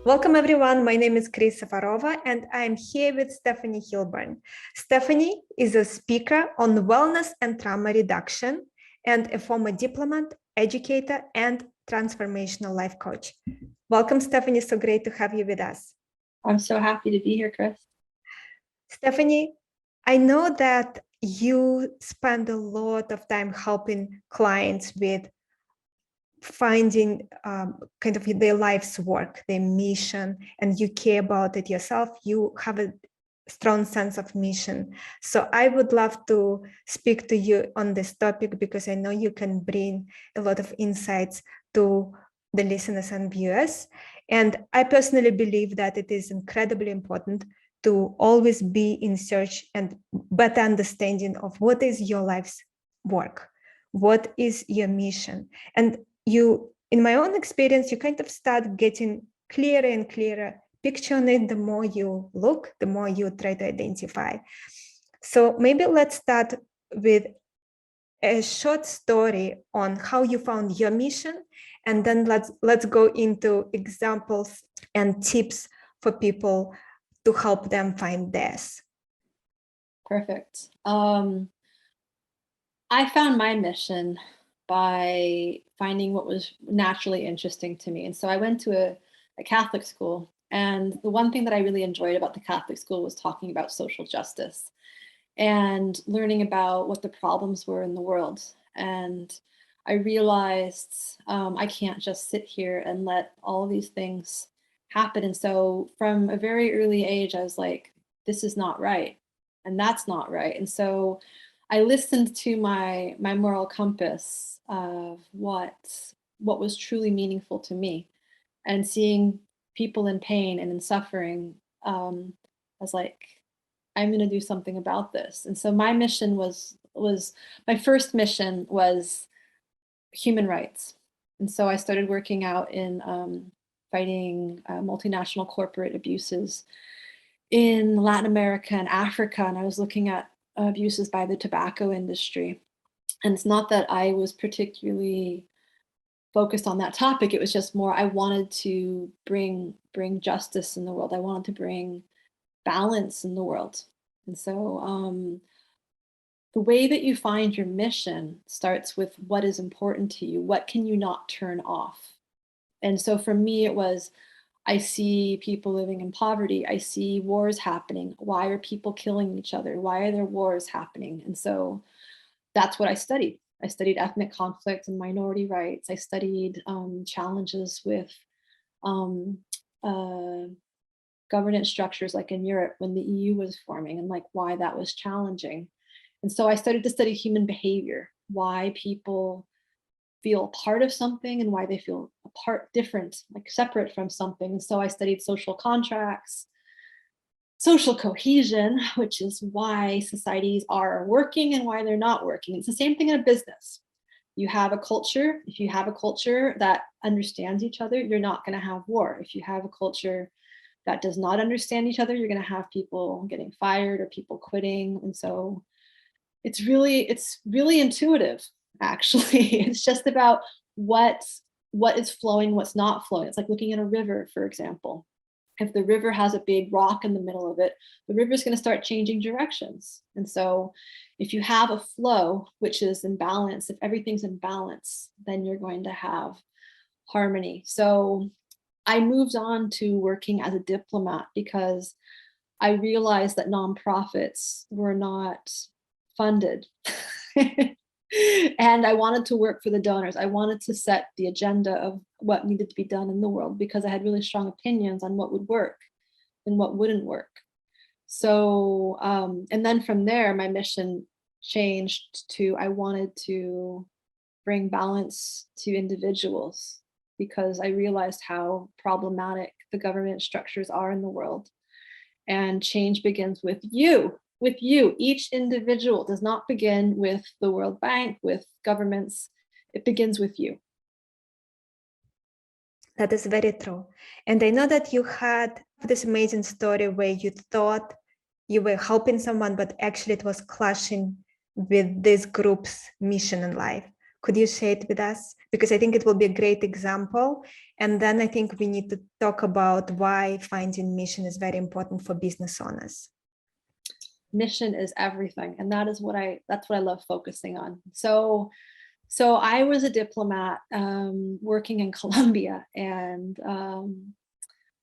Welcome everyone, my name is Chris Safarova and I'm here with Stephanie Hilborn. Stephanie is a speaker on wellness and trauma reduction and a former diplomat, educator, and transformational life coach. Welcome, Stephanie, so great to have you with us. I'm so happy to be here, Chris. Stephanie, I know that you spend a lot of time helping clients with finding kind of their life's work, their mission, and you care about it yourself. You have a strong sense of mission. So I would love to speak to you on this topic because I know you can bring a lot of insights to the listeners and viewers. And I personally believe that it is incredibly important to always be in search and better understanding of what is your life's work, what is your mission. And you, in my own experience, you kind of start getting clearer and clearer picture on it. The more you look, the more you try to identify. So maybe let's start with a short story on how you found your mission, and then let's go into examples and tips for people to help them find theirs. Perfect. I found my mission by finding what was naturally interesting to me. And so I went to a Catholic school. And the one thing that I really enjoyed about the Catholic school was talking about social justice and learning about what the problems were in the world. And I realized I can't just sit here and let all of these things happen. And so from a very early age, I was like, this is not right. And that's not right. And so I listened to my moral compass of what was truly meaningful to me, and seeing people in pain and in suffering. I was like, I'm going to do something about this. And so my mission was my first mission was human rights. And so I started working out in fighting multinational corporate abuses in Latin America and Africa. And I was looking at abuses by the tobacco industry. And it's not that I was particularly focused on that topic. It was just more, I wanted to bring justice in the world. I wanted to bring balance in the world. And so the way that you find your mission starts with what is important to you. What can you not turn off? And so for me, it was, I see people living in poverty. I see wars happening. Why are people killing each other? Why are there wars happening? And so that's what I studied. I studied ethnic conflict and minority rights. I studied challenges with governance structures like in Europe when the EU was forming, and like why that was challenging. And so I started to study human behavior, why people feel part of something and why they feel apart, different, like separate from something. And so I studied social contracts, social cohesion, which is why societies are working and why they're not working. It's the same thing in a business. You have a culture. If you have a culture that understands each other, you're not going to have war. If you have a culture that does not understand each other, you're going to have people getting fired or people quitting. And so it's really intuitive, actually. It's just about what is flowing, what's not flowing. It's like looking at a river, for example. If the river has a big rock in the middle of it, the river is going to start changing directions. And so if you have a flow, which is in balance, if everything's in balance, then you're going to have harmony. So I moved on to working as a diplomat because I realized that nonprofits were not funded. And I wanted to work for the donors. I wanted to set the agenda of what needed to be done in the world because I had really strong opinions on what would work and what wouldn't work. So, and then from there, my mission changed to, I wanted to bring balance to individuals because I realized how problematic the government structures are in the world. And change begins with you. With you. Each individual does not begin with the World Bank, with governments. It begins with you. That is very true. And I know that you had this amazing story where you thought you were helping someone, but actually it was clashing with this group's mission in life. Could you share it with us? Because I think it will be a great example. And then I think we need to talk about why finding mission is very important for business owners. Mission is everything, and that's what I love focusing on. So I was a diplomat working in Colombia, and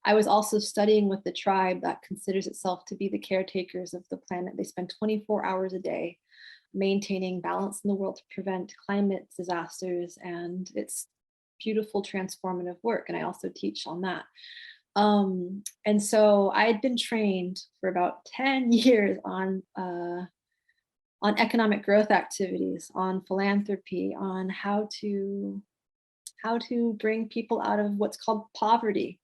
I was also studying with the tribe that considers itself to be the caretakers of the planet. They spend 24 hours a day maintaining balance in the world to prevent climate disasters, and it's beautiful transformative work, and I also teach on that. And so I had been trained for about 10 years on economic growth activities, on philanthropy, on how to bring people out of what's called poverty.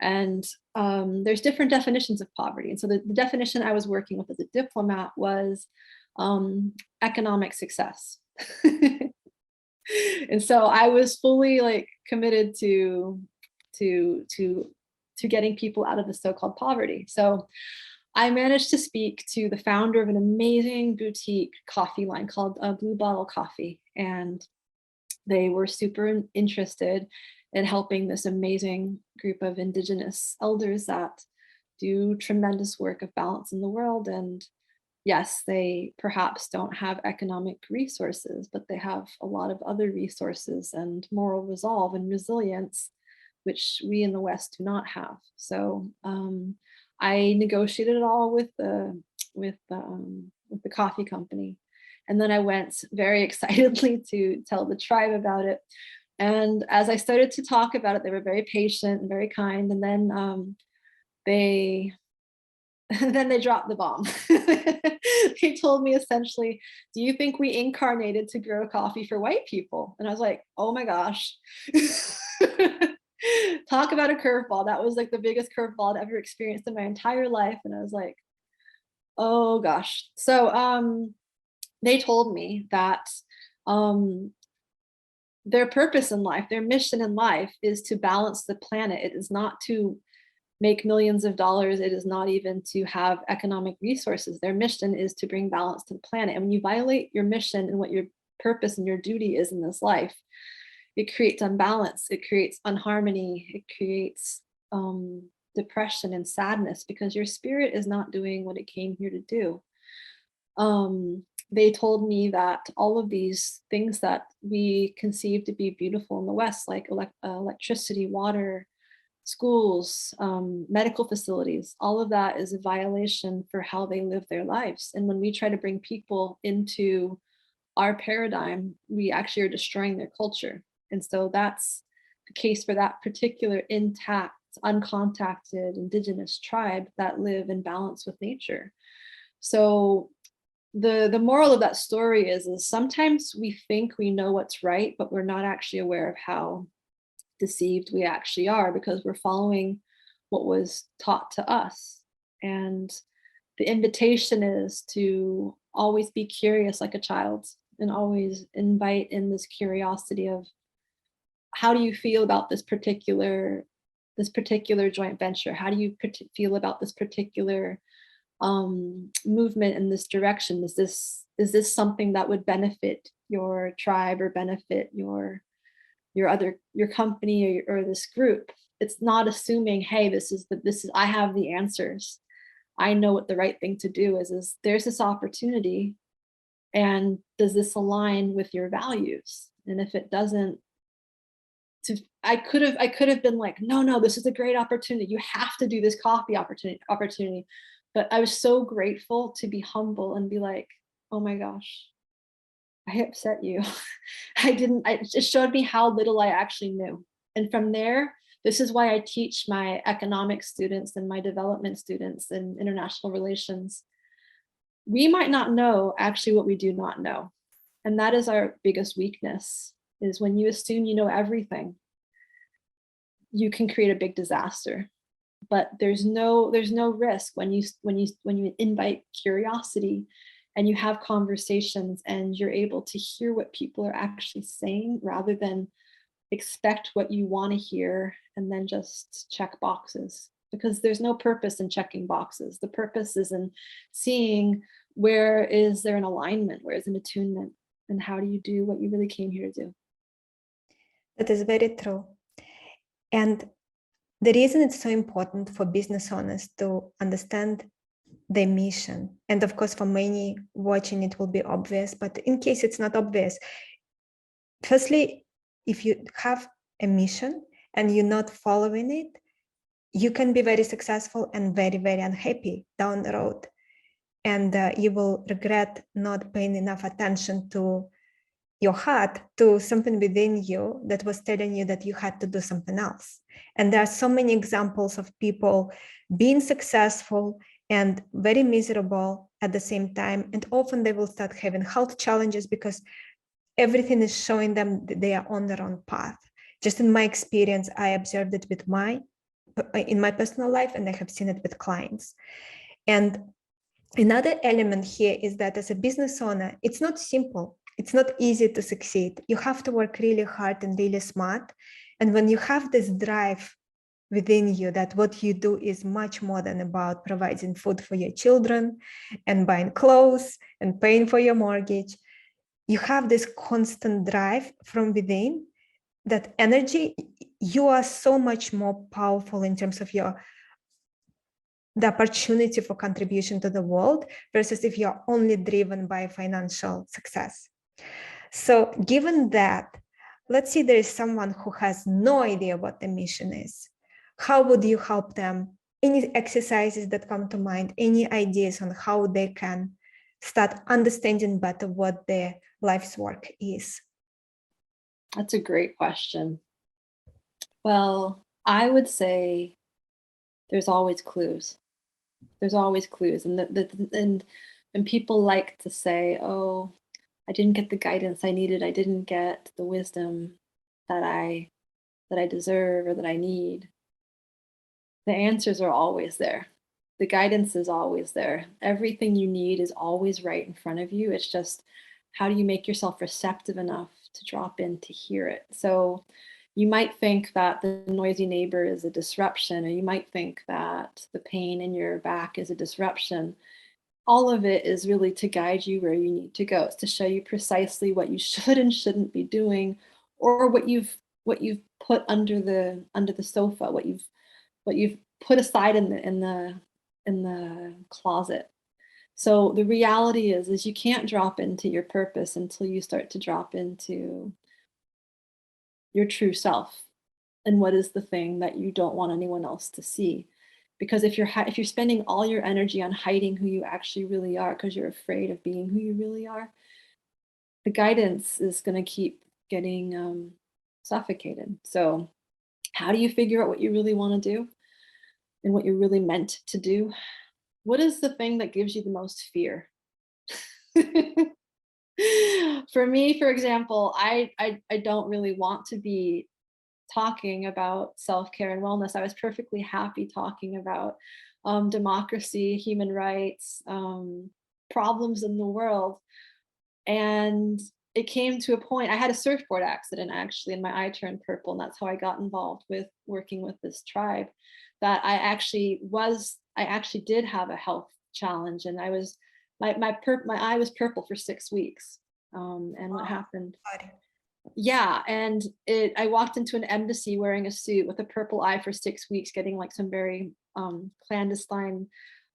And there's different definitions of poverty. And so the definition I was working with as a diplomat was economic success. And so I was fully like committed to getting people out of the so-called poverty. So I managed to speak to the founder of an amazing boutique coffee line called Blue Bottle Coffee. And they were super interested in helping this amazing group of Indigenous elders that do tremendous work of balance in the world. And yes, they perhaps don't have economic resources, but they have a lot of other resources and moral resolve and resilience, which we in the West do not have. So I negotiated it all with the coffee company. And then I went very excitedly to tell the tribe about it. And as I started to talk about it, they were very patient and very kind. And then they dropped the bomb. They told me essentially, do you think we incarnated to grow coffee for white people? And I was like, oh my gosh. Talk about a curveball. That was like the biggest curveball I'd ever experienced in my entire life. And I was like, oh gosh. So they told me that their purpose in life, their mission in life is to balance the planet. It is not to make millions of dollars. It is not even to have economic resources. Their mission is to bring balance to the planet. And when you violate your mission and what your purpose and your duty is in this life, it creates unbalance, it creates unharmony, it creates depression and sadness because your spirit is not doing what it came here to do. They told me that all of these things that we conceive to be beautiful in the West, like electricity, water, schools, medical facilities, all of that is a violation for how they live their lives. And when we try to bring people into our paradigm, we actually are destroying their culture. And so that's the case for that particular intact, uncontacted Indigenous tribe that live in balance with nature. So the moral of that story is sometimes we think we know what's right, but we're not actually aware of how deceived we actually are because we're following what was taught to us. And the invitation is to always be curious like a child and always invite in this curiosity of how do you feel about this particular joint venture? How do you feel about this particular movement in this direction? Is this something that would benefit your tribe or benefit your company or this group? It's not assuming, hey, this is I have the answers. I know what the right thing to do is there's this opportunity, and does this align with your values? And if it doesn't, I could have been like, no, this is a great opportunity. You have to do this coffee opportunity. But I was so grateful to be humble and be like, oh my gosh, I upset you. It just showed me how little I actually knew. And from there, this is why I teach my economics students and my development students in international relations. We might not know actually what we do not know. And that is our biggest weakness, is when you assume you know everything, you can create a big disaster. But there's no risk when you invite curiosity and you have conversations and you're able to hear what people are actually saying rather than expect what you want to hear and then just check boxes, because there's no purpose in checking boxes. The purpose is in seeing where is there an alignment, where is an attunement. And how do you do what you really came here to do? That is very true. And the reason it's so important for business owners to understand their mission, and of course, for many watching, it will be obvious, but in case it's not obvious, firstly, if you have a mission and you're not following it, you can be very successful and very, very unhappy down the road. And you will regret not paying enough attention to your heart, to something within you that was telling you that you had to do something else. And there are so many examples of people being successful and very miserable at the same time. And often they will start having health challenges because everything is showing them that they are on the wrong path. Just in my experience, I observed it in my personal life, and I have seen it with clients. And another element here is that as a business owner, it's not simple. It's not easy to succeed. You have to work really hard and really smart. And when you have this drive within you that what you do is much more than about providing food for your children and buying clothes and paying for your mortgage, you have this constant drive from within, that energy, you are so much more powerful in terms of the opportunity for contribution to the world versus if you're only driven by financial success. So given that, let's say there is someone who has no idea what the mission is. How would you help them? Any exercises that come to mind, any ideas on how they can start understanding better what their life's work is? That's a great question. Well, I would say there's always clues. There's always clues. And people like to say, oh, I didn't get the guidance I needed. I didn't get the wisdom that I deserve or that I need. The answers are always there. The guidance is always there. Everything you need is always right in front of you. It's just, how do you make yourself receptive enough to drop in to hear it? So you might think that the noisy neighbor is a disruption, or you might think that the pain in your back is a disruption. All of it is really to guide you where you need to go. It's to show you precisely what you should and shouldn't be doing, or what you've put under the sofa, what you've put aside in the closet. So the reality is you can't drop into your purpose until you start to drop into your true self, and what is the thing that you don't want anyone else to see. Because if you're spending all your energy on hiding who you actually really are because you're afraid of being who you really are, the guidance is going to keep getting suffocated. So how do you figure out what you really want to do and what you're really meant to do? What is the thing that gives you the most fear? For me, for example, I don't really want to be talking about self-care and wellness. I was perfectly happy talking about democracy, human rights, problems in the world. And it came to a point, I had a surfboard accident actually, and my eye turned purple. And that's how I got involved with working with this tribe. That I actually did have a health challenge, and my eye was purple for 6 weeks. And what happened? Yeah, and I walked into an embassy wearing a suit with a purple eye for 6 weeks, getting like some very clandestine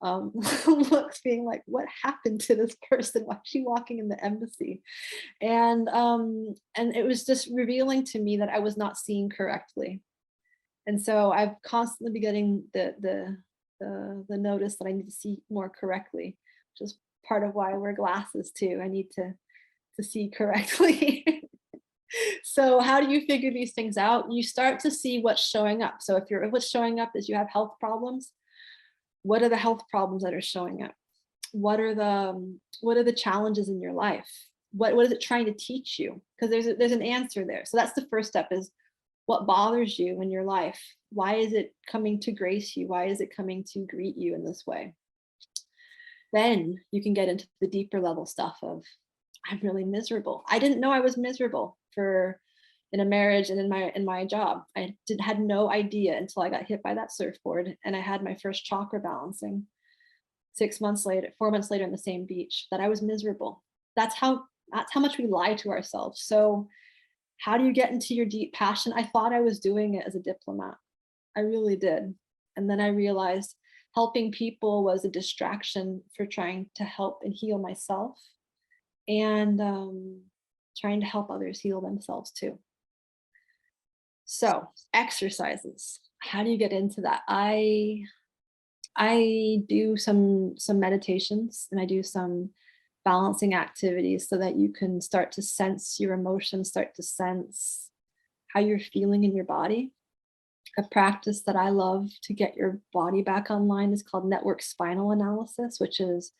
looks, being like, what happened to this person? Why is she walking in the embassy? And it was just revealing to me that I was not seeing correctly. And so I've constantly been getting the notice that I need to see more correctly, which is part of why I wear glasses too. I need to see correctly. So how do you figure these things out? You start to see what's showing up. So if what's showing up is you have health problems, what are the health problems that are showing up? What are the challenges in your life? What is it trying to teach you? Because there's an answer there. So that's the first step, is what bothers you in your life? Why is it coming to grace you? Why is it coming to greet you in this way? Then you can get into the deeper level stuff of, I'm really miserable. I didn't know I was miserable in a marriage and in my job. I had no idea until I got hit by that surfboard and I had my first chakra balancing 4 months later on the same beach, that I was miserable. That's how That's how much we lie to ourselves. So how do you get into your deep passion? I thought I was doing it as a diplomat. I really did. And then I realized helping people was a distraction for trying to help and heal myself, and trying to help others heal themselves too. So exercises. How do you get into that? I do some meditations, and I do some balancing activities so that you can start to sense your emotions, start to sense how you're feeling in your body. A practice that I love to get your body back online is called network spinal analysis, which is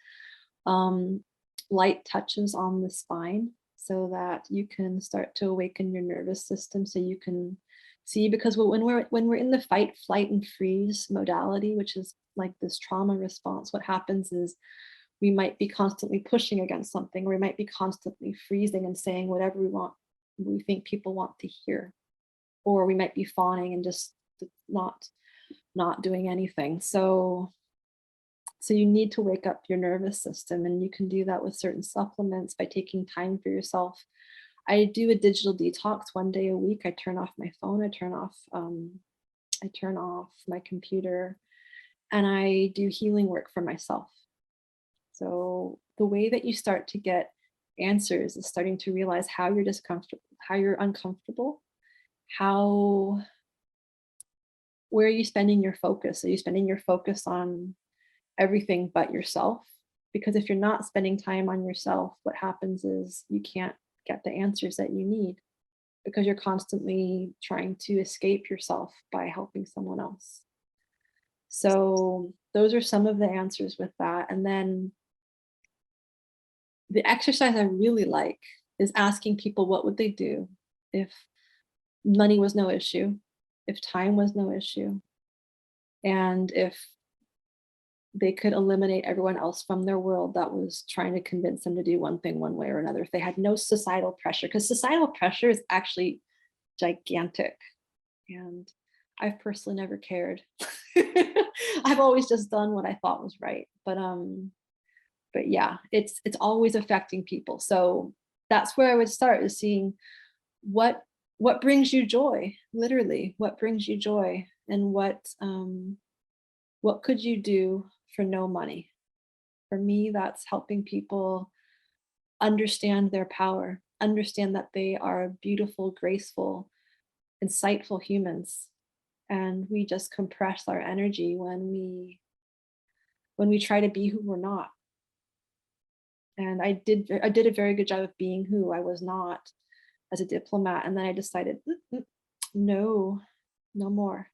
um, light touches on the spine so that you can start to awaken your nervous system, so you can see, because when we're in the fight, flight, and freeze modality, which is like this trauma response, what happens is we might be constantly pushing against something, or we might be constantly freezing and saying whatever we think people want to hear, or we might be fawning and just not doing anything. So you need to wake up your nervous system, and you can do that with certain supplements by taking time for yourself. I do a digital detox 1 day a week. I turn off my phone, I turn off my computer, and I do healing work for myself. So the way that you start to get answers is starting to realize how you're discomfortable, how you're uncomfortable, how where are you spending your focus? Are you spending your focus on everything but yourself? Because if you're not spending time on yourself, what happens is you can't get the answers that you need, because you're constantly trying to escape yourself by helping someone else. So those are some of the answers with that. And then the exercise I really like is asking people what would they do if money was no issue, if time was no issue, and if they could eliminate everyone else from their world that was trying to convince them to do one thing one way or another, if they had no societal pressure, because societal pressure is actually gigantic. And I've personally never cared. I've always just done what I thought was right. But yeah, it's always affecting people. So that's where I would start, is seeing what what brings you joy, literally, what brings you joy, and what could you do for no money? For me, that's helping people understand their power, understand that they are beautiful, graceful, insightful humans. And we just compress our energy when we try to be who we're not. And I did a very good job of being who I was not as a diplomat. And then I decided, no, no more.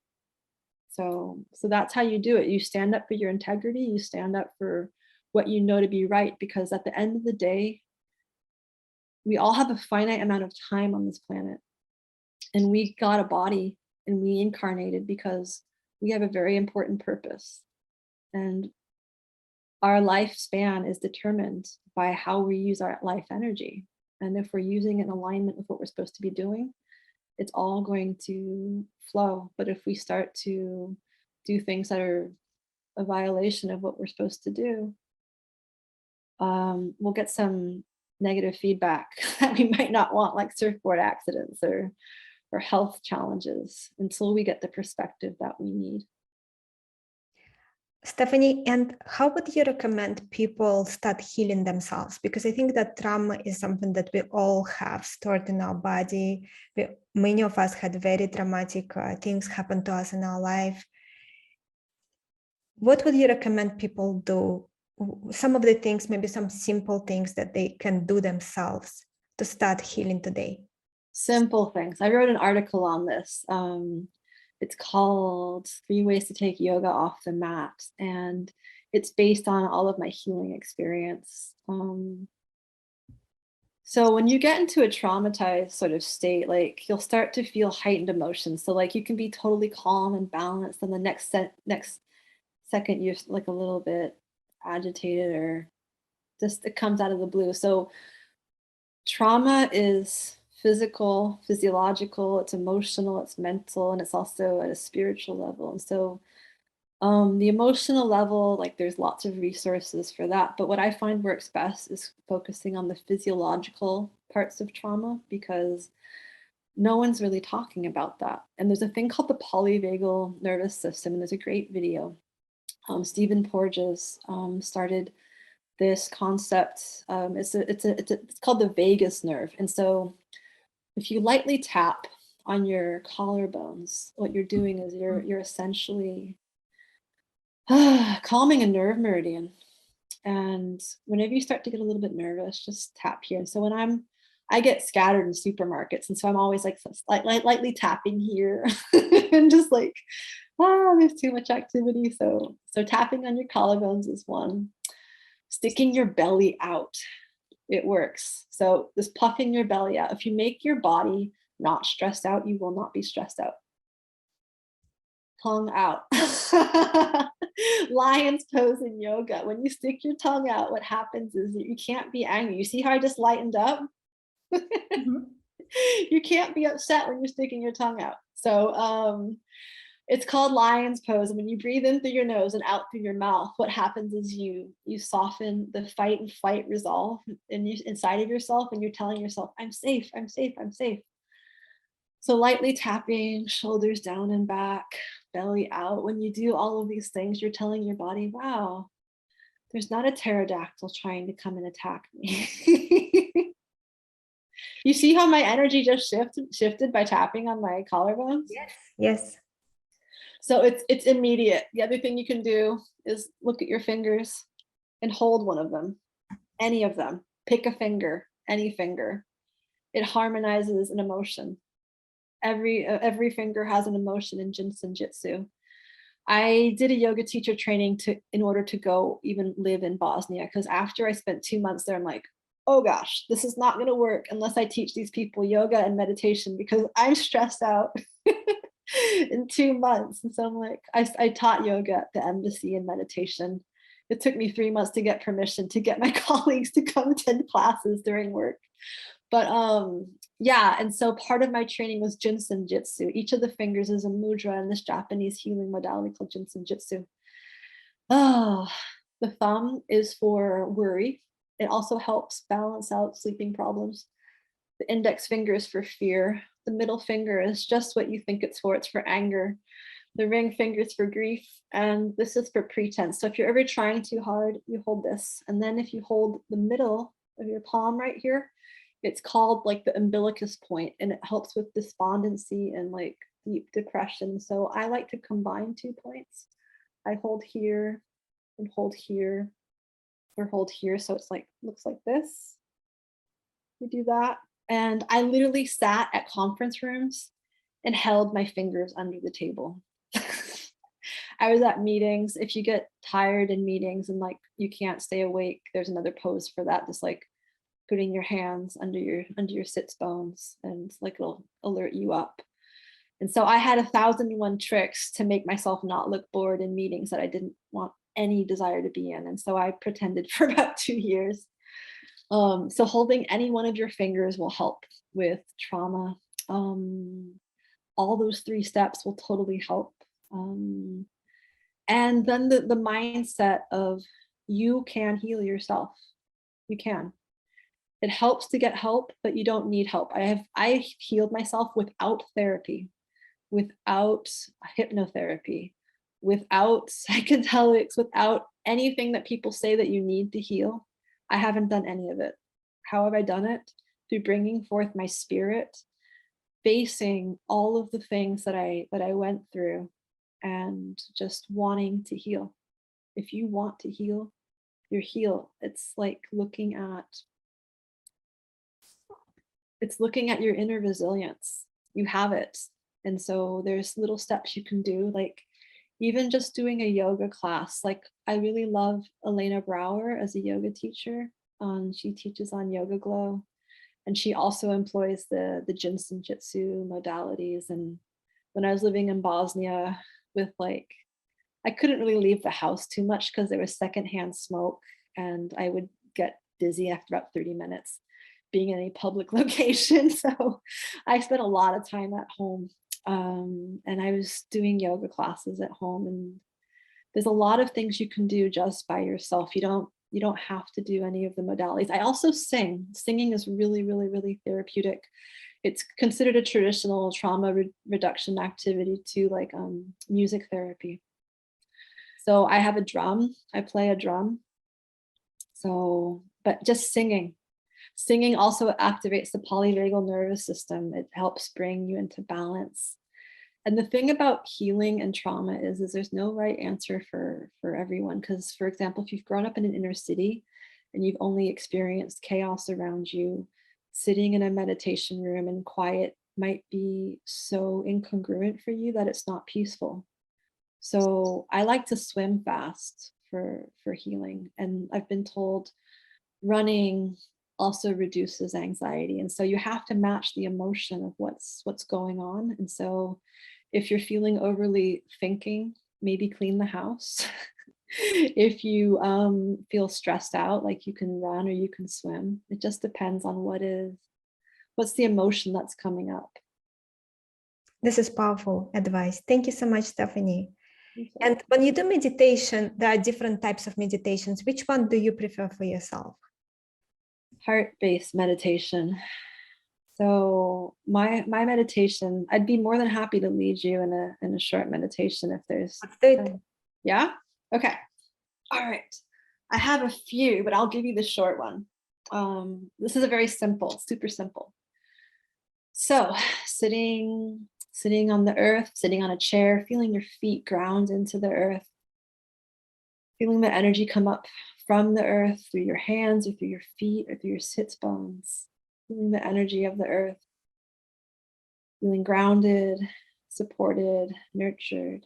So that's how you do it. You stand up for your integrity, you stand up for what you know to be right, because at the end of the day, we all have a finite amount of time on this planet, and we got a body, and we incarnated because we have a very important purpose. And our lifespan is determined by how we use our life energy. And if we're using it in alignment with what we're supposed to be doing, it's all going to flow. But if we start to do things that are a violation of what we're supposed to do, we'll get some negative feedback that we might not want, like surfboard accidents or health challenges, until we get the perspective that we need. Stephanie, and how would you recommend people start healing themselves? Because I think that trauma is something that we all have stored in our body. Many of us had very traumatic things happen to us in our life. What would you recommend people do? Some of the things, maybe some simple things that they can do themselves to start healing today. Simple things. I wrote an article on this. It's called 3 Ways to Take Yoga Off the Mat. And it's based on all of my healing experience. So when you get into a traumatized sort of state, like, you'll start to feel heightened emotions. So like, you can be totally calm and balanced, and the next second you're like a little bit agitated, or just it comes out of the blue. So trauma is physical, physiological, it's emotional, it's mental, and it's also at a spiritual level. And so The emotional level, like there's lots of resources for that. But what I find works best is focusing on the physiological parts of trauma, because no one's really talking about that. And there's a thing called the polyvagal nervous system, and there's a great video. Stephen Porges started this concept. It's called the vagus nerve. And so if you lightly tap on your collarbones, what you're doing is you're essentially calming a nerve meridian. And whenever you start to get a little bit nervous, just tap here. And so I get scattered in supermarkets, and so I'm always like lightly tapping here, and just like, there's too much activity. So tapping on your collarbones is one. Sticking your belly out, it works. So just puffing your belly out. If you make your body not stressed out, you will not be stressed out. Tongue out. Lion's pose in yoga. When you stick your tongue out, what happens is that you can't be angry. You see how I just lightened up? Mhm. You can't be upset when you're sticking your tongue out. So it's called lion's pose. And when you breathe in through your nose and out through your mouth, what happens is you soften the fight and flight resolve inside of yourself, and you're telling yourself, I'm safe, I'm safe, I'm safe. So lightly tapping, shoulders down and back, belly out. When you do all of these things, you're telling your body, wow, there's not a pterodactyl trying to come and attack me. You see how my energy just shifted by tapping on my collarbones? Yes. Yes. So it's immediate. The other thing you can do is look at your fingers and hold one of them, any of them. Pick a finger, any finger. It harmonizes an emotion. Every finger has an emotion in Jinsen Jitsu. I did a yoga teacher training in order to go even live in Bosnia, because after I spent 2 months there, I'm like, oh gosh, this is not going to work unless I teach these people yoga and meditation, because I'm stressed out in 2 months. And so I'm like, I taught yoga at the embassy and meditation. It took me 3 months to get permission to get my colleagues to come attend classes during work. But yeah, and so part of my training was Jinsen Jitsu. Each of the fingers is a mudra in this Japanese healing modality called Jinsen Jitsu. Oh, the thumb is for worry. It also helps balance out sleeping problems. The index finger is for fear. The middle finger is just what you think it's for anger. The ring finger is for grief, and this is for pretense. So if you're ever trying too hard, you hold this. And then if you hold the middle of your palm right here, it's called like the umbilicus point, and it helps with despondency and like deep depression. So I like to combine 2 points. I hold here and hold here, or hold here. So it's like, looks like this. We do that. And I literally sat at conference rooms and held my fingers under the table. I was at meetings. If you get tired in meetings and like you can't stay awake, there's another pose for that. Just like putting your hands under your sits bones, and like it'll alert you up. And so I had 1,001 tricks to make myself not look bored in meetings that I didn't want any desire to be in. And so I pretended for about 2 years. So holding any one of your fingers will help with trauma. All those 3 steps will totally help. And then the mindset of you can heal yourself. You can. It helps to get help, but you don't need help. I healed myself without therapy, without hypnotherapy, without psychedelics, without anything that people say that you need to heal. I haven't done any of it. How have I done it? Through bringing forth my spirit, facing all of the things that I went through, and just wanting to heal. If you want to heal, you're healed. It's like looking at your inner resilience. You have it. And so there's little steps you can do, like even just doing a yoga class. Like I really love Elena Brower as a yoga teacher. She teaches on Yoga Glow, and she also employs the Jinsen Jitsu modalities. And when I was living in Bosnia with I couldn't really leave the house too much because there was secondhand smoke, and I would get dizzy after about 30 minutes being in a public location. So I spent a lot of time at home, and I was doing yoga classes at home. And There's a lot of things you can do just by yourself. You don't have to do any of the modalities. I also sing. Singing is really, really, really therapeutic. It's considered a traditional trauma reduction activity too, like music therapy. So I have a drum. I play a drum. So, but just singing. Singing also activates the polyvagal nervous system. It helps bring you into balance. And the thing about healing and trauma is there's no right answer for everyone. Because, for example, if you've grown up in an inner city and you've only experienced chaos around you, sitting in a meditation room and quiet might be so incongruent for you that it's not peaceful. So I like to swim fast for healing, and I've been told running also reduces anxiety. And so you have to match the emotion of what's going on. And so if you're feeling overly thinking, maybe clean the house. If you feel stressed out, like you can run or you can swim. It just depends on what's the emotion that's coming up. This is powerful advice. Thank you so much, Stephanie. Okay. And when you do meditation, there are different types of meditations. Which one do you prefer for yourself? Heart-based meditation. So my meditation, I'd be more than happy to lead you in a short meditation if there's. Let's do it. Yeah? Okay. All right. I have a few, but I'll give you the short one. This is a very simple, super simple. So sitting on the earth, sitting on a chair, feeling your feet ground into the earth, feeling the energy come up from the earth through your hands or through your feet or through your sits bones, feeling the energy of the earth, feeling grounded, supported, nurtured,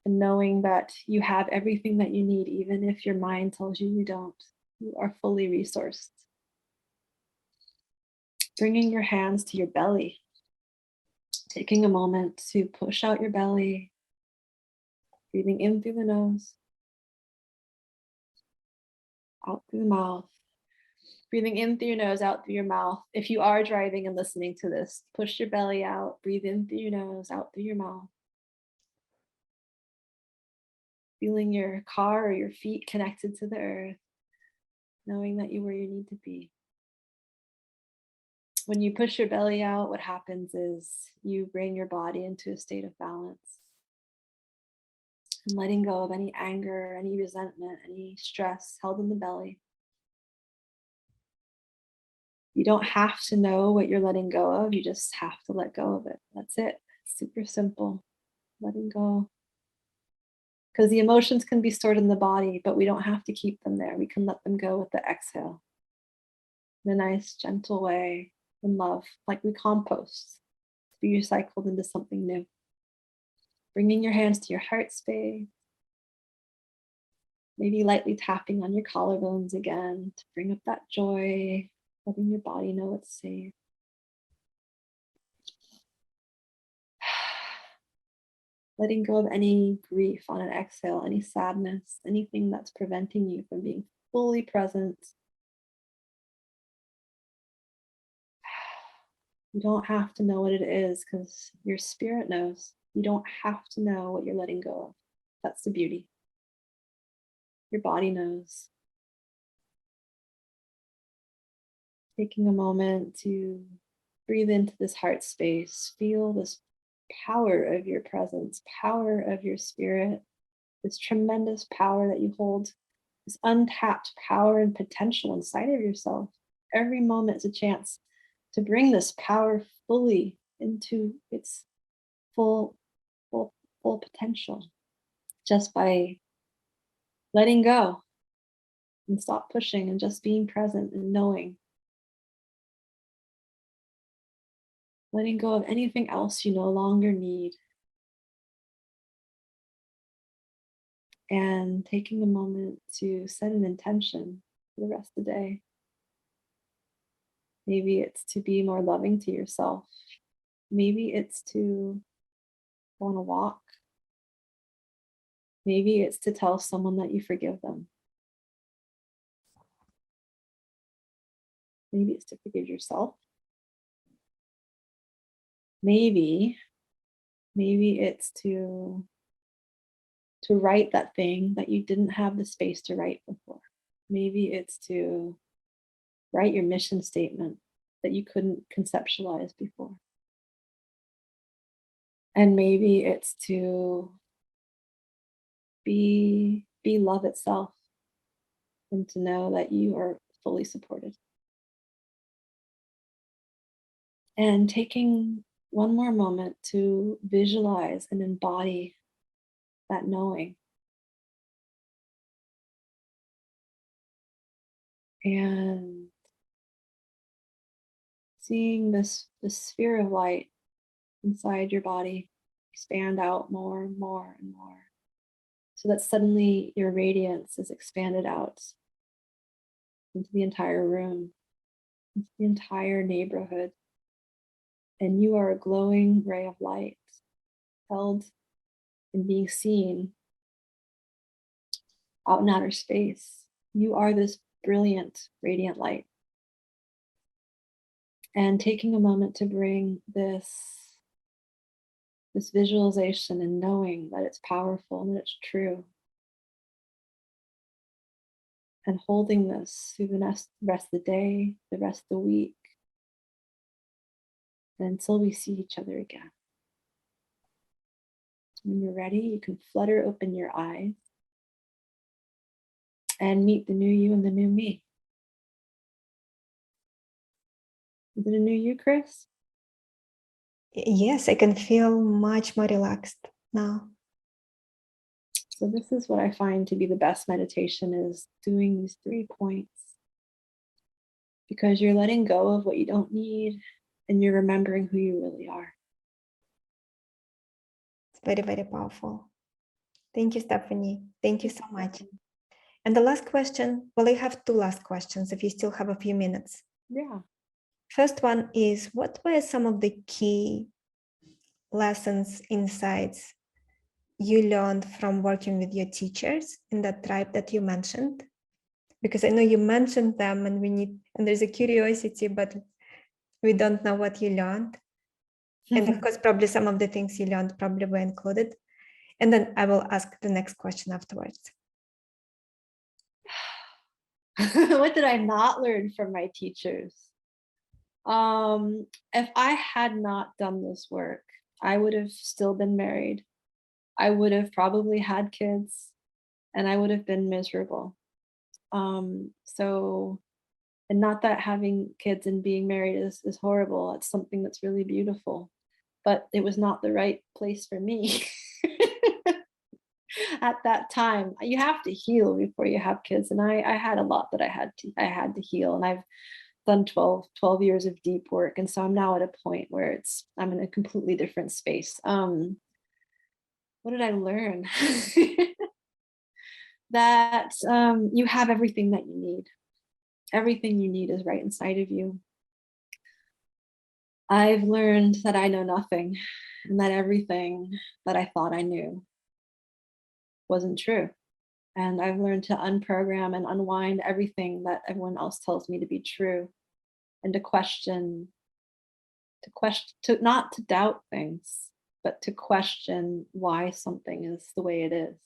and knowing that you have everything that you need, even if your mind tells you you don't. You are fully resourced. Bringing your hands to your belly, taking a moment to push out your belly, breathing in through the nose, out through the mouth. Breathing in through your nose, out through your mouth. If you are driving and listening to this, push your belly out, breathe in through your nose, out through your mouth. Feeling your car or your feet connected to the earth, knowing that you're where you need to be. When you push your belly out, what happens is you bring your body into a state of balance. And letting go of any anger, any resentment, any stress held in the belly. You don't have to know what you're letting go of. You just have to let go of it. That's it. It's super simple. Letting go. Because the emotions can be stored in the body, but we don't have to keep them there. We can let them go with the exhale in a nice, gentle way, in love, like we compost to be recycled into something new. Bringing your hands to your heart space. Maybe lightly tapping on your collarbones again to bring up that joy, letting your body know it's safe. Letting go of any grief on an exhale, any sadness, anything that's preventing you from being fully present. You don't have to know what it is because your spirit knows. You don't have to know what you're letting go of. That's the beauty. Your body knows. Taking a moment to breathe into this heart space, feel this power of your presence, power of your spirit, this tremendous power that you hold, this untapped power and potential inside of yourself. Every moment is a chance to bring this power fully into its full potential just by letting go and stop pushing and just being present and knowing. Letting go of anything else you no longer need. And taking a moment to set an intention for the rest of the day. Maybe it's to be more loving to yourself. Maybe it's to go on a walk. Maybe it's to tell someone that you forgive them. Maybe it's to forgive yourself. Maybe it's to to write that thing that you didn't have the space to write before. Maybe it's to write your mission statement that you couldn't conceptualize before. And maybe it's to be love itself and to know that you are fully supported. And taking one more moment to visualize and embody that knowing. And seeing this sphere of light inside your body expand out more and more and more, so that suddenly your radiance is expanded out into the entire room, into the entire neighborhood. And you are a glowing ray of light held and being seen out in outer space. You are this brilliant, radiant light. And taking a moment to bring this visualization and knowing that it's powerful and that it's true. And holding this through the rest of the day, the rest of the week, until we see each other again. When you're ready, you can flutter open your eyes and meet the new you and the new me. Is it a new you, Chris? Yes, I can feel much more relaxed now. So this is what I find to be the best meditation, is doing these 3 points. Because you're letting go of what you don't need and you're remembering who you really are. It's very, very powerful. Thank you, Stephanie. Thank you so much. And the last question, well, I have 2 last questions if you still have a few minutes. Yeah. First one is, what were some of the key lessons, insights you learned from working with your teachers in that tribe that you mentioned? Because I know you mentioned them and there's a curiosity, but we don't know what you learned. And of course, probably some of the things you learned probably were included. And then I will ask the next question afterwards. What did I not learn from my teachers? If I had not done this work, I would have still been married. I would have probably had kids and I would have been miserable. And not that having kids and being married is horrible. It's something that's really beautiful, but it was not the right place for me. At that time. You have to heal before you have kids, and I had a lot that I had to heal, and I've done 12 years of deep work, and so I'm now at a point where I'm in a completely different space. What did I learn? That you have everything that you need. Everything you need is right inside of you. I've learned that I know nothing, and that everything that I thought I knew wasn't true. And I've learned to unprogram and unwind everything that everyone else tells me to be true, and to not to doubt things, but to question why something is the way it is,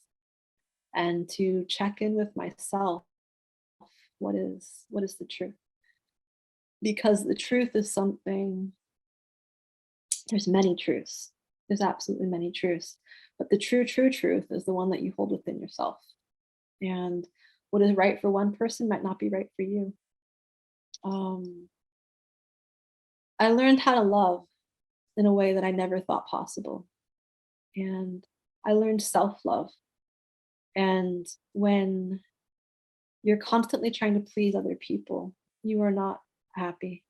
and to check in with myself. What is the truth? Because the truth is something, there's many truths. There's absolutely many truths, but the true truth is the one that you hold within yourself. And what is right for one person might not be right for you. I learned how to love in a way that I never thought possible. And I learned self-love. And when you're constantly trying to please other people, you are not happy.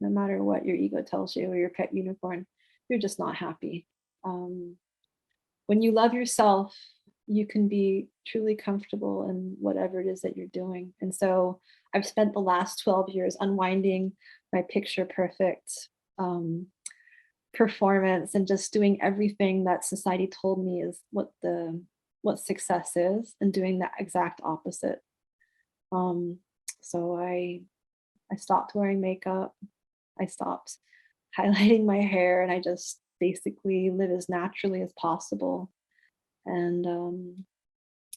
No matter what your ego tells you or your pet unicorn, you're just not happy. When you love yourself, you can be truly comfortable in whatever it is that you're doing. And so I've spent the last 12 years unwinding my picture perfect performance and just doing everything that society told me is what success is, and doing the exact opposite. So I stopped wearing makeup. I stopped highlighting my hair, and I just basically live as naturally as possible. And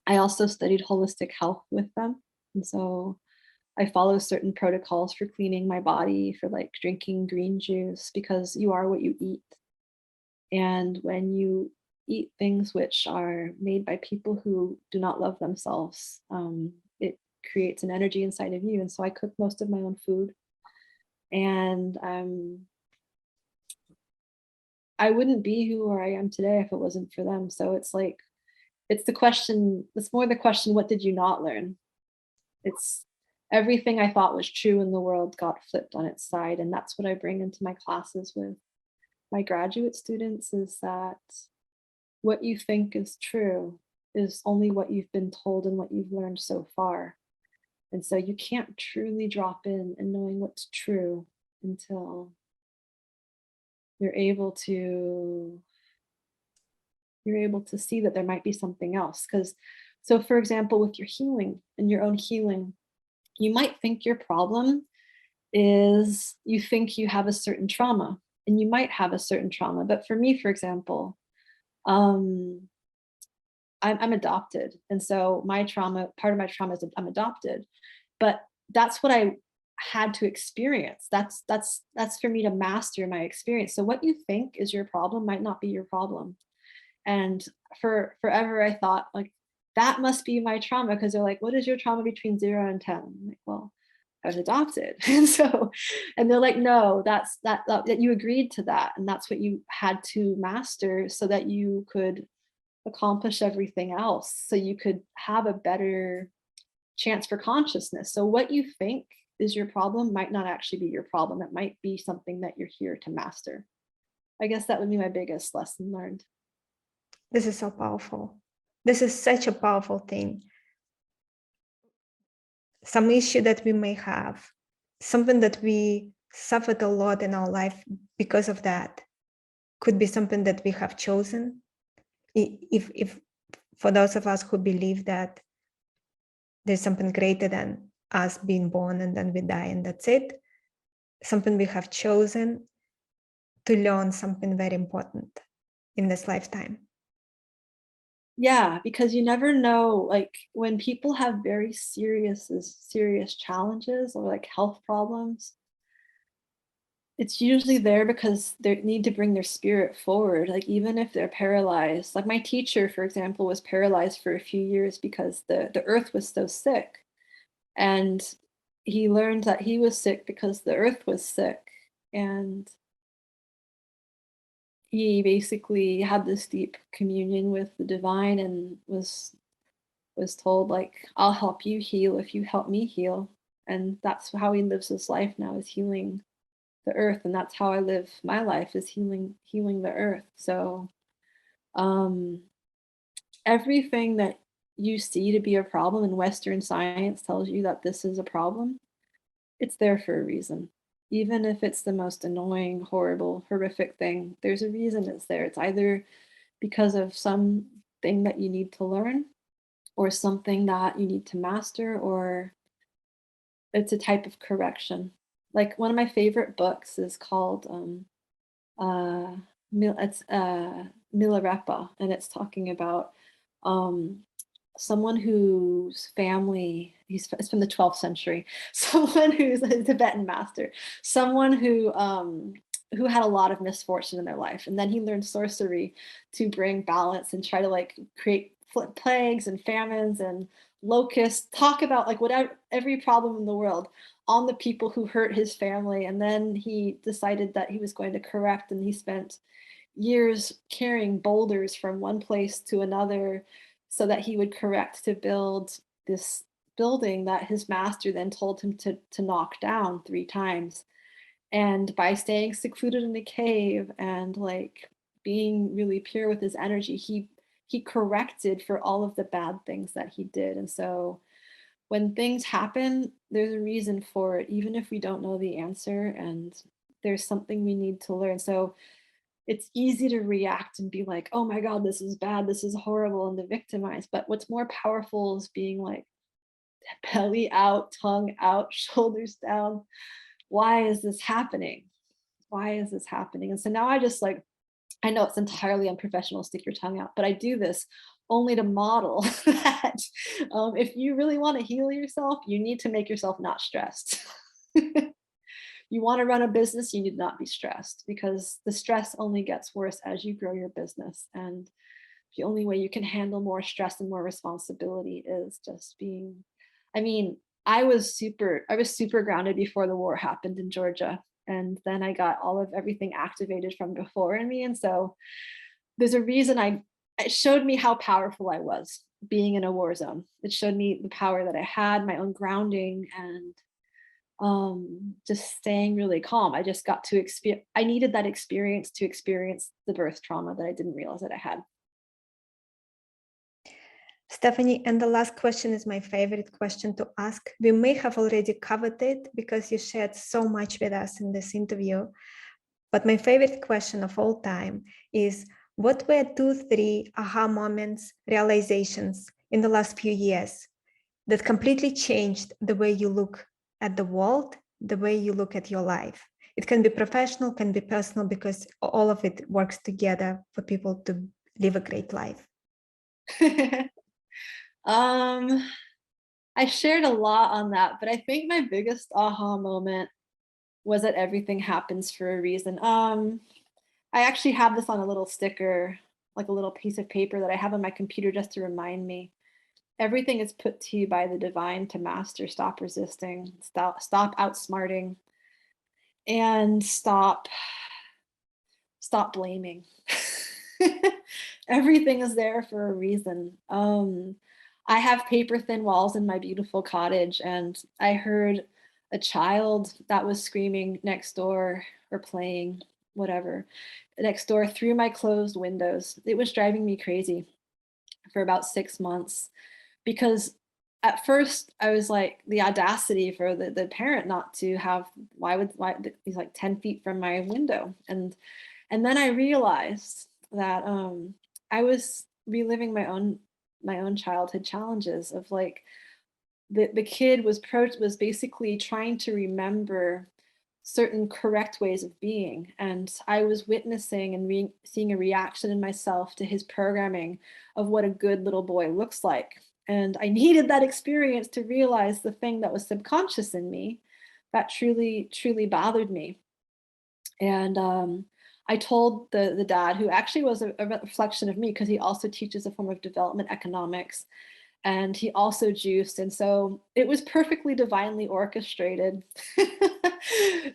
I also studied holistic health with them. And so I follow certain protocols for cleaning my body, for like drinking green juice, because you are what you eat. And when you eat things which are made by people who do not love themselves, it creates an energy inside of you. And so I cook most of my own food. And I wouldn't be who I am today if it wasn't for them. So it's like, it's more the question, what did you not learn? It's everything I thought was true in the world got flipped on its side. And that's what I bring into my classes with my graduate students, is that what you think is true is only what you've been told and what you've learned so far. And so you can't truly drop in and knowing what's true until you're able to you're able to see that there might be something else. Because so for example, with your healing and your own healing, you might think your problem is you think you have a certain trauma, and you might have a certain trauma. But for me, for example, um I'm adopted, and so my trauma, part of my trauma is that I'm adopted, but that's what I had to experience. That's for me to master my experience. So what you think is your problem might not be your problem. And for forever, I thought like that must be my trauma, because they're like, "What is your trauma between 0 and 10?" I'm like, "Well, I was adopted." And so, and they're like, "No, that you agreed to that, and that's what you had to master so that you could accomplish everything else, so you could have a better chance for consciousness." So what you think is your problem might not actually be your problem. It might be something that you're here to master. I guess that would be my biggest lesson learned. This is so powerful. This is such a powerful thing. Some issue that we may have, something that we suffered a lot in our life because of that, could be something that we have chosen. If for those of us who believe that there's something greater than us being born and then we die and that's it, something we have chosen to learn something very important in this lifetime. Yeah, because you never know, like when people have very serious challenges or like health problems, it's usually there because they need to bring their spirit forward. Like even if they're paralyzed, like my teacher, for example, was paralyzed for a few years because the earth was so sick. And he learned that he was sick because the earth was sick. And he basically had this deep communion with the divine and was told like, "I'll help you heal if you help me heal." And that's how he lives his life now, is healing the earth. And that's how I live my life, is healing the earth. So um everything that you see to be a problem, and Western science tells you that this is a problem, it's there for a reason. Even if it's the most annoying, horrible, horrific thing, there's a reason it's there. It's either because of something that you need to learn, or something that you need to master, or it's a type of correction. Like one of my favorite books is called uh it's Milarepa, and it's talking about um someone whose family, it's from the 12th century, someone who's a Tibetan master, someone who had a lot of misfortune in their life, and then he learned sorcery to bring balance and try to like create plagues and famines and locusts, talk about like whatever, every problem in the world on the people who hurt his family. And then he decided that he was going to correct, and he spent years carrying boulders from one place to another so that he would correct to build this building that his master then told him to knock down 3 times. And by staying secluded in a cave and like being really pure with his energy, he corrected for all of the bad things that he did. And so when things happen, there's a reason for it, even if we don't know the answer, and there's something we need to learn. So it's easy to react and be like, "Oh my God, this is bad, this is horrible," and to victimize. But what's more powerful is being like, belly out, tongue out, shoulders down. Why is this happening? Why is this happening? And so now I just like I know it's entirely unprofessional, stick your tongue out, but I do this only to model that if you really want to heal yourself, you need to make yourself not stressed. You want to run a business, you need not be stressed, because the stress only gets worse as you grow your business. And the only way you can handle more stress and more responsibility is just being, I mean, I was super grounded before the war happened in Georgia. And then I got all of everything activated from before in me. And so there's a reason it showed me how powerful I was being in a war zone. It showed me the power that I had, my own grounding, and just staying really calm. I just got to experience, I needed that experience to experience the birth trauma that I didn't realize that I had. Stephanie, and the last question is my favorite question to ask. We may have already covered it because you shared so much with us in this interview. But my favorite question of all time is, what were 2-3 aha moments, realizations in the last few years that completely changed the way you look at the world, the way you look at your life? It can be professional, can be personal, because all of it works together for people to live a great life. I shared a lot on that, but I think my biggest aha moment was that everything happens for a reason. I actually have this on a little sticker, like a little piece of paper that I have on my computer just to remind me. Everything is put to you by the divine to master. Stop resisting, stop outsmarting, and stop blaming. Everything is there for a reason. I have paper thin walls in my beautiful cottage, and I heard a child that was screaming next door or playing whatever next door through my closed windows. It was driving me crazy for about 6 months, because at first I was like, the audacity for the parent not to have, why he's like 10 feet from my window. And then I realized that I was reliving my own childhood challenges of like, the kid was basically trying to remember certain correct ways of being, and I was witnessing and seeing a reaction in myself to his programming of what a good little boy looks like. And I needed that experience to realize the thing that was subconscious in me that truly bothered me. And I told the dad, who actually was a reflection of me, because he also teaches a form of development economics, and he also juiced. And so it was perfectly divinely orchestrated.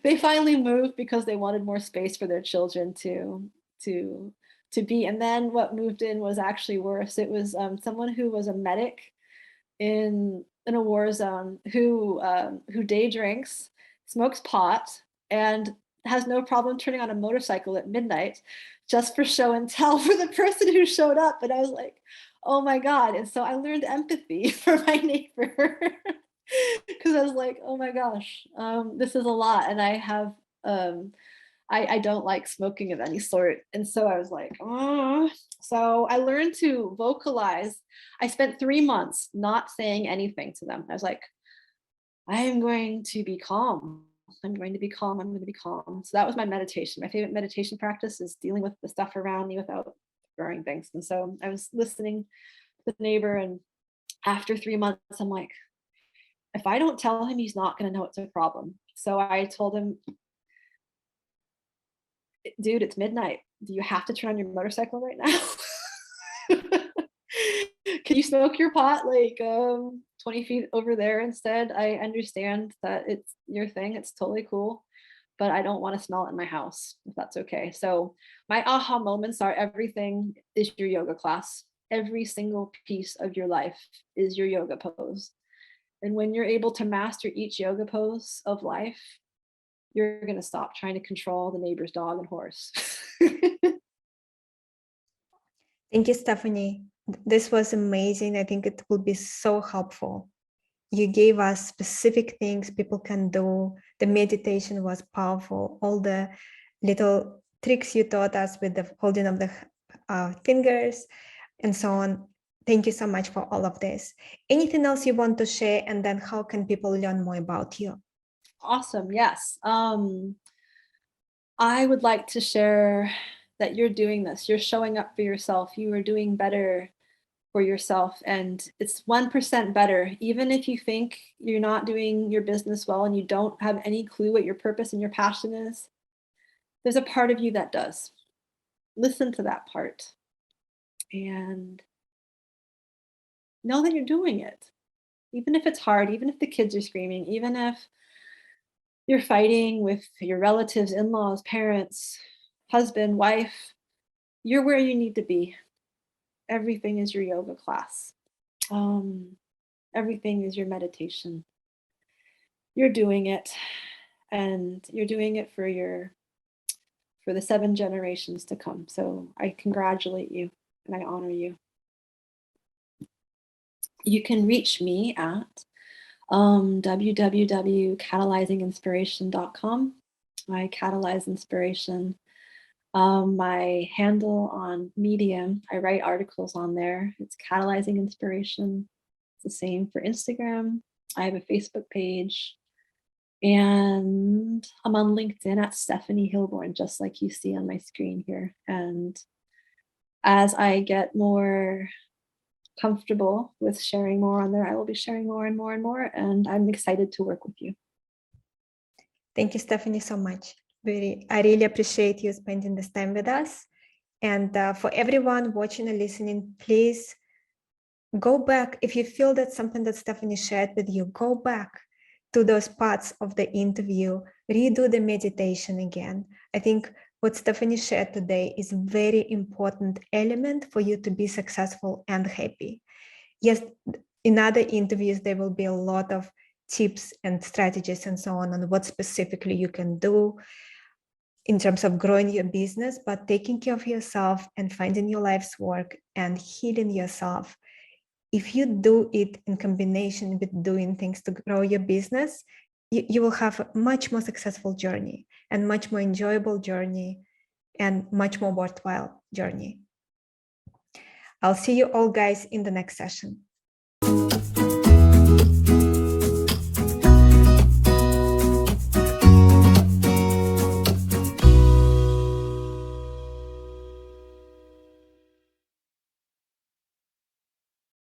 They finally moved because they wanted more space for their children to be. And then what moved in was actually worse. It was someone who was a medic in a war zone, who day drinks, smokes pot, and has no problem turning on a motorcycle at midnight just for show and tell for the person who showed up. And I was like, oh my God. And so I learned empathy for my neighbor, because I was like, oh my gosh, this is a lot. And I have, I don't like smoking of any sort. And so I was like, oh. So I learned to vocalize. I spent 3 months not saying anything to them. I was like, I am going to be calm. I'm going to be calm. I'm going to be calm. So that was my meditation. My favorite meditation practice is dealing with the stuff around me without throwing things. And so I was listening to the neighbor, and after 3 months, I'm like, if I don't tell him, he's not going to know it's a problem. So I told him, dude, it's midnight. Do you have to turn on your motorcycle right now? Can you smoke your pot like 20 feet over there instead? I understand that it's your thing. It's totally cool, but I don't want to smell it in my house, if that's okay. So my aha moments are, everything is your yoga class. Every single piece of your life is your yoga pose. And when you're able to master each yoga pose of life, you're going to stop trying to control the neighbor's dog and horse. Thank you, Stephanie. This was amazing. I think it will be so helpful. You gave us specific things people can do. The meditation was powerful. All the little tricks you taught us with the holding of the fingers and so on. Thank you so much for all of this. Anything else you want to share? And then how can people learn more about you? Awesome. Yes. I would like to share that you're doing this. You're showing up for yourself. You are doing better for yourself. And it's 1% better. Even if you think you're not doing your business well and you don't have any clue what your purpose and your passion is, there's a part of you that does. Listen to that part and know that you're doing it. Even if it's hard, even if the kids are screaming, even if you're fighting with your relatives, in-laws, parents, husband, wife, you're where you need to be. Everything is your yoga class. Everything is your meditation. You're doing it, and you're doing it for the 7 generations to come. So I congratulate you and I honor you. You can reach me at www.catalyzinginspiration.com. I catalyze inspiration. My handle on Medium, I write articles on there. It's Catalyzing Inspiration. It's the same for Instagram. I have a Facebook page. And I'm on LinkedIn at Stephanie Hilborn, just like you see on my screen here. And as I get more comfortable with sharing more on there, I will be sharing more and more and more. And I'm excited to work with you. Thank you, Stephanie, so much. I really appreciate you spending this time with us. And for everyone watching and listening, please go back. If you feel that something that Stephanie shared with you, go back to those parts of the interview, redo the meditation again. I think what Stephanie shared today is a very important element for you to be successful and happy. Yes, in other interviews, there will be a lot of tips and strategies and so on what specifically you can do in terms of growing your business, but taking care of yourself and finding your life's work and healing yourself. If you do it in combination with doing things to grow your business, you will have a much more successful journey and much more enjoyable journey and much more worthwhile journey. I'll see you all guys in the next session.